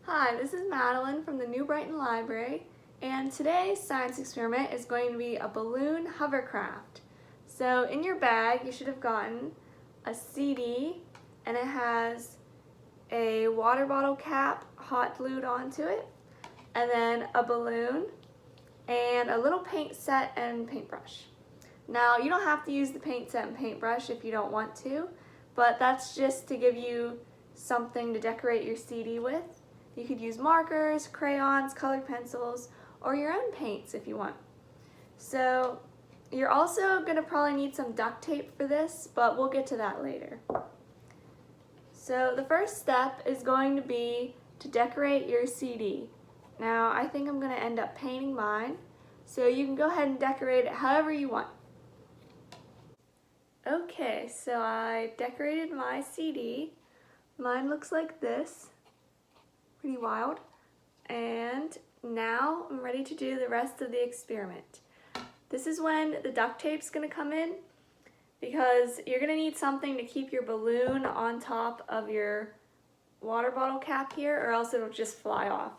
Hi, this is Madeline from the New Brighton Library, and today's science experiment is going to be a balloon hovercraft. So in your bag you should have gotten a CD, and it has a water bottle cap hot glued onto it, and then a balloon, and a little paint set and paintbrush. Now you don't have to use the paint set and paintbrush if you don't want to, but that's just to give you something to decorate your CD with. You could use markers, crayons, colored pencils, or your own paints if you want. So you're also going to probably need some duct tape for this, but we'll get to that later. So the first step is going to be to decorate your CD. Now I think I'm going to end up painting mine, so you can go ahead and decorate it however you want. Okay, so I decorated my CD. Mine looks like this. Pretty wild. And now I'm ready to do the rest of the experiment. This is when the duct tape's going to come in, because you're going to need something to keep your balloon on top of your water bottle cap here, or else it'll just fly off.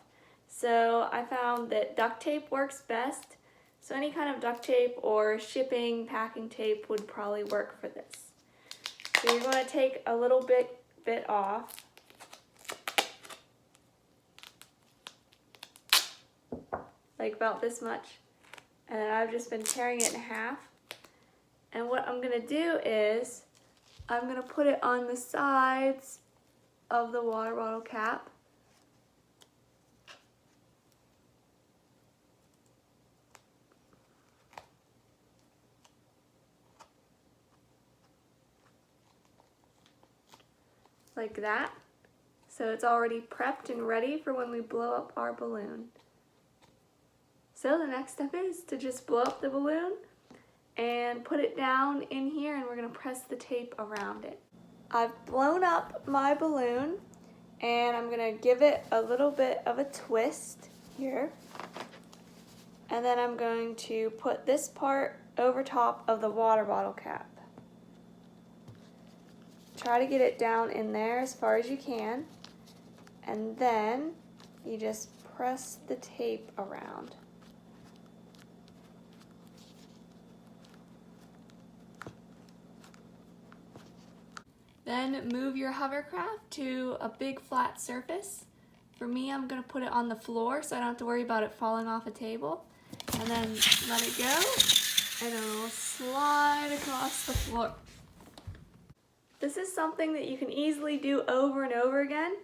So I found that duct tape works best, so any kind of duct tape or shipping packing tape would probably work for this. So you're going to take a little bit off. Like about this much, and then I've just been tearing it in half. And what I'm going to do is I'm going to put it on the sides of the water bottle cap. Like that. So it's already prepped and ready for when we blow up our balloon. So the next step is to just blow up the balloon and put it down in here, and we're going to press the tape around it. I've blown up my balloon, and I'm going to give it a little bit of a twist here. And then I'm going to put this part over top of the water bottle cap. Try to get it down in there as far as you can, and then you just press the tape around. Then move your hovercraft to a big flat surface. For me, I'm going to put it on the floor so I don't have to worry about it falling off a table. And then let it go, and it'll slide across the floor. This is something that you can easily do over and over again,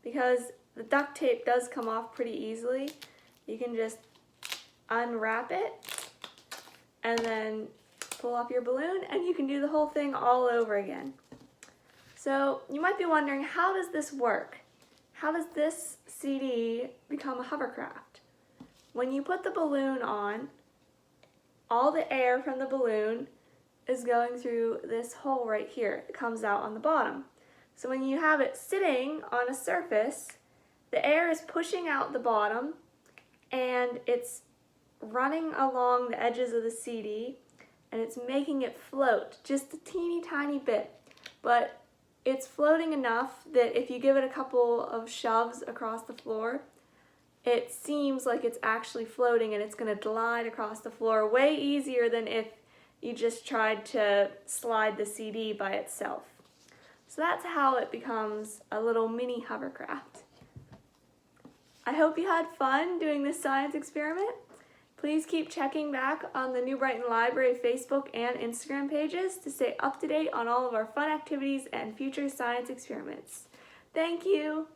because the duct tape does come off pretty easily. You can just unwrap it and then pull off your balloon, and you can do the whole thing all over again. So you might be wondering, how does this work? How does this CD become a hovercraft? When you put the balloon on, all the air from the balloon is going through this hole right here. It comes out on the bottom. So when you have it sitting on a surface, the air is pushing out the bottom, and it's running along the edges of the CD, and it's making it float just a teeny tiny bit. But it's floating enough that if you give it a couple of shoves across the floor, it seems like it's actually floating, and it's going to glide across the floor way easier than if you just tried to slide the CD by itself. So that's how it becomes a little mini hovercraft. I hope you had fun doing this science experiment. Please keep checking back on the New Brighton Library Facebook and Instagram pages to stay up to date on all of our fun activities and future science experiments. Thank you!